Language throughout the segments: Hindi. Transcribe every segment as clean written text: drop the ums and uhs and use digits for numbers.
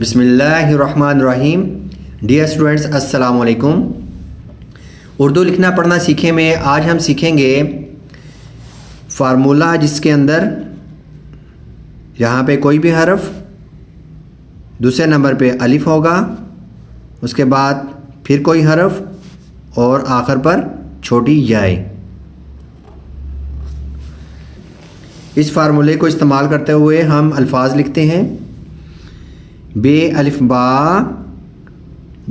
बिस्मिल्लाहिर्रहमानिर्रहीम। डियर स्टूडेंट्स, अस्सलाम वालेकुम। उर्दू लिखना पढ़ना सीखे में आज हम सीखेंगे फार्मूला, जिसके अंदर यहाँ पे कोई भी हरफ, दूसरे नंबर पे अलिफ होगा, उसके बाद फिर कोई हरफ और आखिर पर छोटी याए। इस फार्मूले को इस्तेमाल करते हुए हम अल्फाज लिखते हैं। बे अलिफ बा,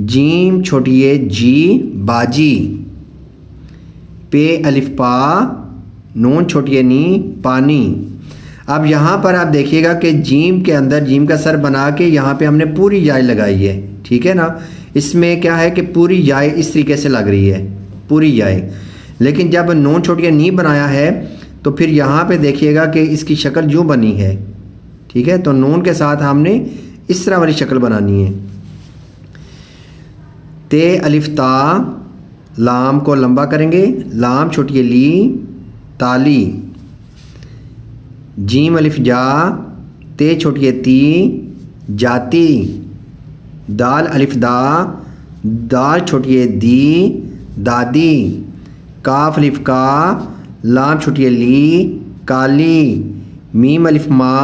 जीम छोटी ए जी बाजी। पे अलिफ पा, नून छोटी ए नी पानी। अब यहाँ पर आप देखिएगा कि जीम के अंदर जीम का सर बना के यहाँ पे हमने पूरी याय लगाई है, ठीक है ना। इसमें क्या है कि पूरी याय इस तरीके से लग रही है, पूरी याय। लेकिन जब नून छोटी ए नी बनाया है तो फिर यहाँ पे देखिएगा कि इसकी शक्ल यूँ बनी है, ठीक है। तो नून के साथ हमने इस तरह वाली शक्ल बनानी है। ते अलिफ ता, लाम को लंबा करेंगे, लाम छोटी ली ताली। जीम अलिफ जा, ते छोटी ती जाती। दाल अलिफ दा, दाल छोटी दी दादी। काफ अलिफ का, लाम छोटी ली काली। मीम अलिफ मा,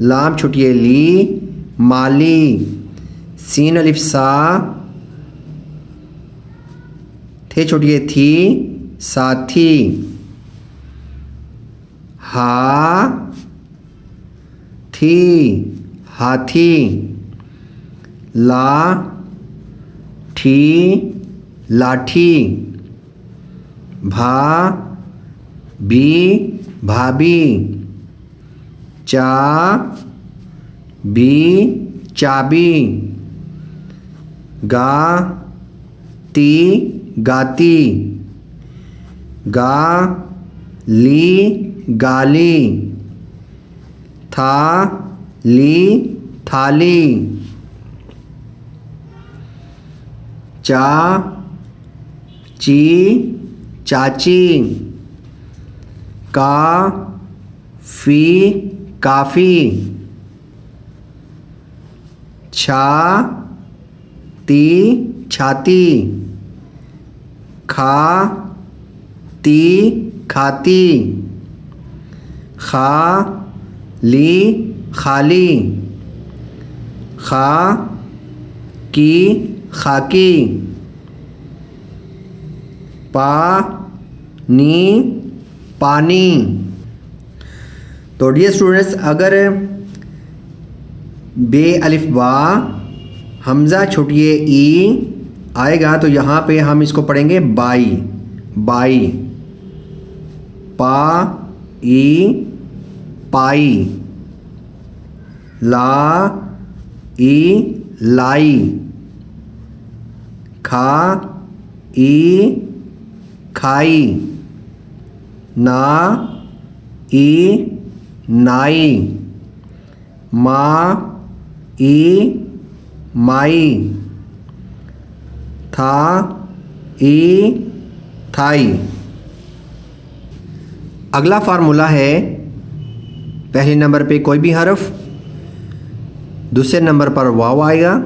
लाम छोटी ली माली। सीन अलिफ सा, थे छोटी थी साथी। हा थी हाथी। ला ठी लाठी। भा बी भाभी। चा बी चाबी। गा ती गाती। गा ली गाली। था ली थाली। चा ची चाची। का फी काफ़ी। छा ती छाती। खा ती खाती। खा ली खाली। खा की खाकी। पा नी पानी। तो डियर स्टूडेंट्स, अगर बे अलिफ बा, हमज़ा छोटी ई आएगा तो यहाँ पे हम इसको पढ़ेंगे बाई, बाई। पा ई पाई। ला ई लाई। खा ई खाई। ना ई नाई। मा ई माई। था ई थाई। अगला फार्मूला है, पहले नंबर पे कोई भी हरफ, दूसरे नंबर पर वाव आएगा,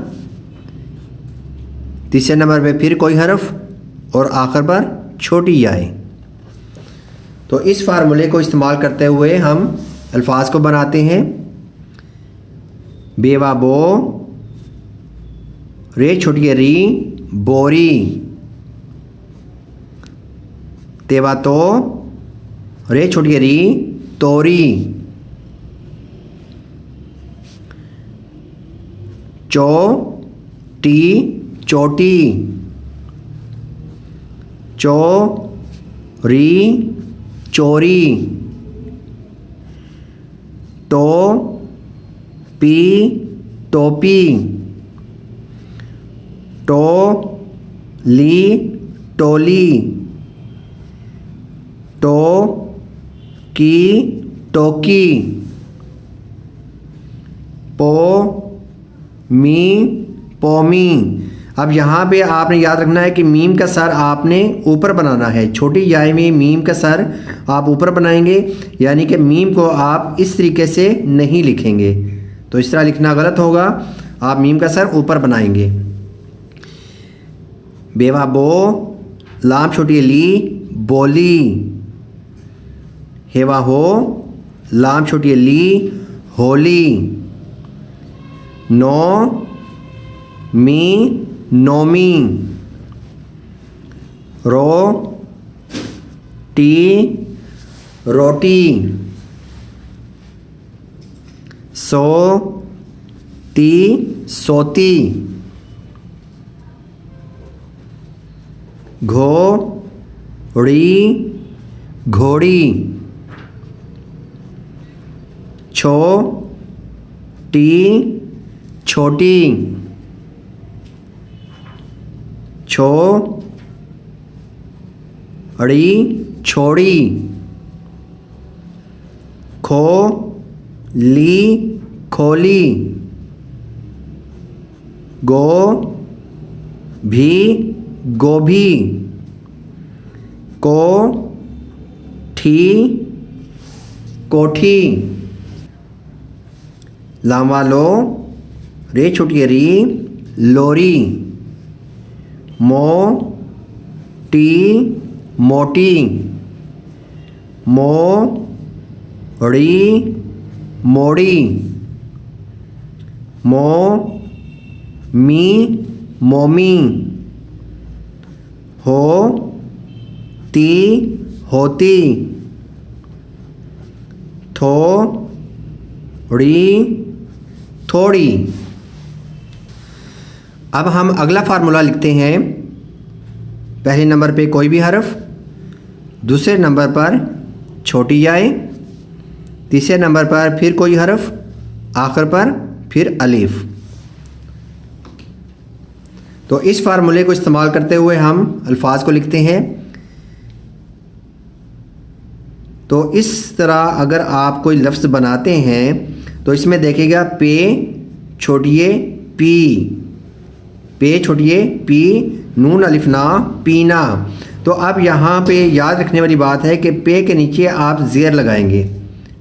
तीसरे नंबर पे फिर कोई हरफ और आखिर पर छोटी याए। तो इस फार्मूले को इस्तेमाल करते हुए हम अल्फाज को बनाते हैं। बेवा बो, रे छोटी री बोरी। तेवा तो, रे छोटी री तोरी। चो टी चोटी। चो री चोरी। तो पी टोपी। To Lee Toli. टो की टोकी। पो मी पोमी। अब यहाँ पे आपने याद रखना है कि मीम का सर आपने ऊपर बनाना है। छोटी याय में मीम का सर आप ऊपर बनाएंगे, यानी कि मीम को आप इस तरीके से नहीं लिखेंगे, तो इस तरह लिखना गलत होगा। आप मीम का सर ऊपर बनाएंगे। बेवा बो, लाम छोटी ली, बोली। हेवा हो, लाम छोटी ली, होली। नो मी, नोमी। रो टी, रोटी। सो ती, सोती। घो ड़ी, घोड़ी। छो टी, छोटी। छो ड़ी, छोड़ी। खो ली, खोली। गो भी, गोभी। को ठी, कोठी। लामा लो, रे छोटी री, लोरी। मो टी, मोटी। मो ड़ी, मोड़ी। मो मी, मोमी। हो ती, होती। थो ड़ी, थोड़ी। अब हम अगला फार्मूला लिखते हैं। पहले नंबर पे कोई भी हर्फ, दूसरे नंबर पर छोटी आए, तीसरे नंबर पर फिर कोई हर्फ, आखिर पर फिर अलीफ। तो इस फार्मूले को इस्तेमाल करते हुए हम अल्फाज को लिखते हैं। तो इस तरह अगर आप कोई लफ्ज़ बनाते हैं तो इसमें देखिएगा पे छोटिए पी, पे छोटिए पी, नून अलिफ ना, पीना। तो अब यहाँ पे याद रखने वाली बात है कि पे के नीचे आप ज़ेर लगाएंगे,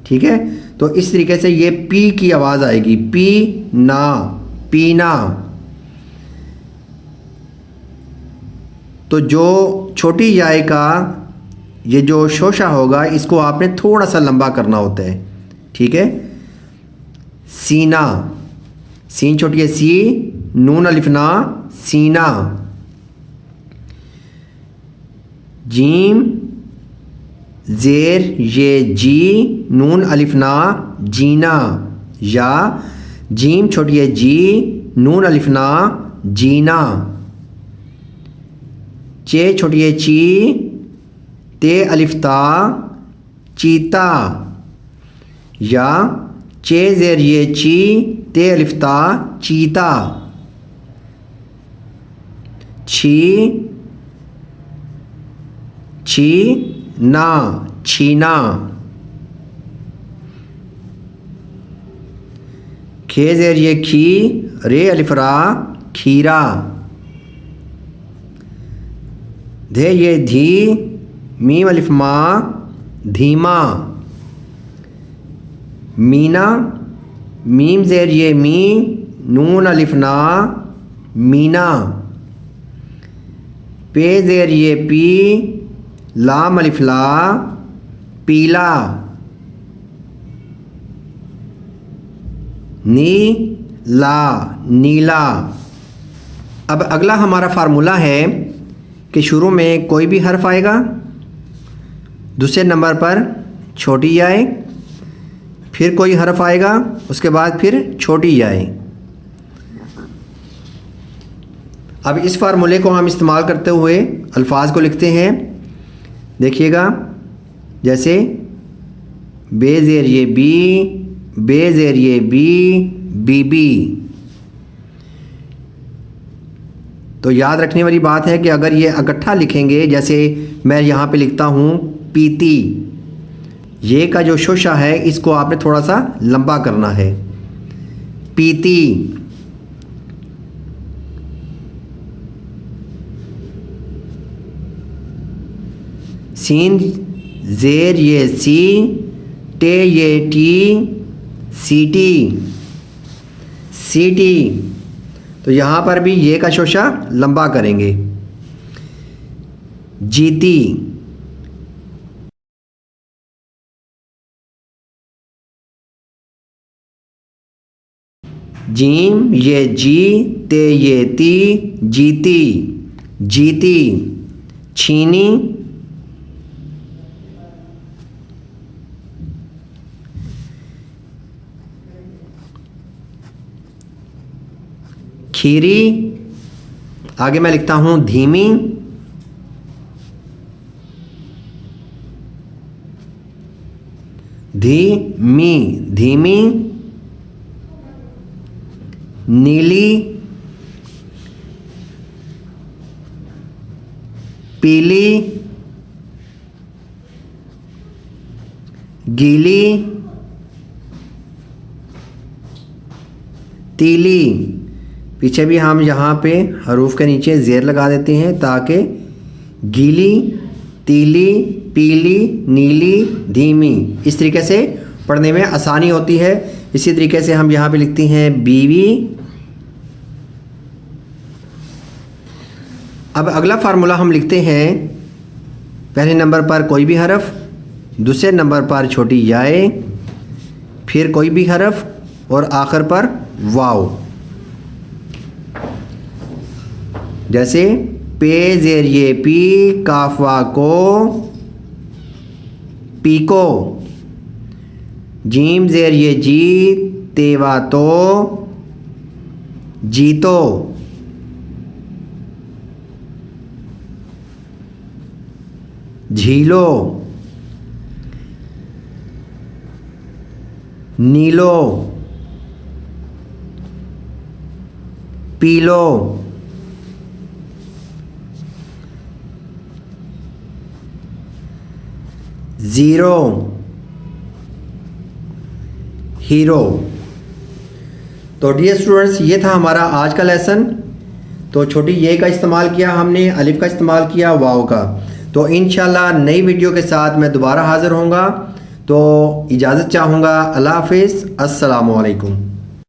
ठीक है। तो इस तरीके से ये पी की आवाज़ आएगी, पी ना, पीना। तो जो छोटी याय का ये जो शोशा होगा इसको आपने थोड़ा सा लंबा करना होता है, ठीक है। सीना, सीन छोटी है सी, नून अलिफ ना, सीना। जीम ज़ेर ये जी, नून अलिफ ना, जीना। या जीम छोटी है जी, नून अलिफ ना, जीना। चे छोटी है ची, ते अलिफ्ता, चीता। या चे ज़ेर ये ची, ते अलिफ्ता, चीता। छी छी ना, छीना। खे ज़ेर ये खी, रे अलिफरा, खीरा। धे ये धी, मीम अलिफ मा, धीमा। मीना, मीम ज़ेर ये मी, नून अलिफ ना, मीना। पे ज़ेर ये पी, लाम अलिफ ला, पीला। नी ला, नीला। अब अगला हमारा फार्मूला है कि शुरू में कोई भी हर्फ आएगा, दूसरे नंबर पर छोटी आए, फिर कोई हर्फ आएगा, उसके बाद फिर छोटी आए। अब इस फार्मूले को हम इस्तेमाल करते हुए अल्फाज को लिखते हैं। देखिएगा, जैसे बे ज़ेर ये बी, बे ज़ेर ये बी, बीबी। तो याद रखने वाली बात है कि अगर ये इकट्ठा लिखेंगे, जैसे मैं यहाँ पे लिखता हूँ पीती, ये का जो शोशा है इसको आपने थोड़ा सा लंबा करना है, पीती। सीन ज़ेर ये सी, टे ये टी, सीटी। सीटी, तो यहाँ पर भी ये का शोशा लंबा करेंगे। जीती, जीम ये जी, ते ये ती, जीती, जीती। छीनी, खीरी, आगे मैं लिखता हूं धीमी, धीमी, धीमी। नीली, पीली, गीली, तीली। पीछे भी हम यहाँ पे हरूफ के नीचे ज़ेर लगा देते हैं ताकि गीली, तीली, पीली, नीली, धीमी इस तरीके से पढ़ने में आसानी होती है। इसी तरीके से हम यहाँ पे लिखते हैं बीवी। अब अगला फार्मूला हम लिखते हैं, पहले नंबर पर कोई भी हरफ, दूसरे नंबर पर छोटी याए, फिर कोई भी हरफ और आखिर पर वाव। जैसे पे ज़ेर ये पी, काफवा को, पीको। जीम ज़ेर ये जी, तेवा तो, जीतो। झीलो, नीलो, पीलो। Zero, hero. तो डियर स्टूडेंट्स, ये था हमारा आज का लेसन। तो छोटी ये का इस्तेमाल किया हमने, अलिफ का इस्तेमाल किया, वाव का। तो इंशाल्लाह नई वीडियो के साथ मैं दोबारा हाज़िर होऊंगा। तो इजाज़त चाहूँगा। अल्लाह हाफ़िज़, अस्सलामु अलैकुम।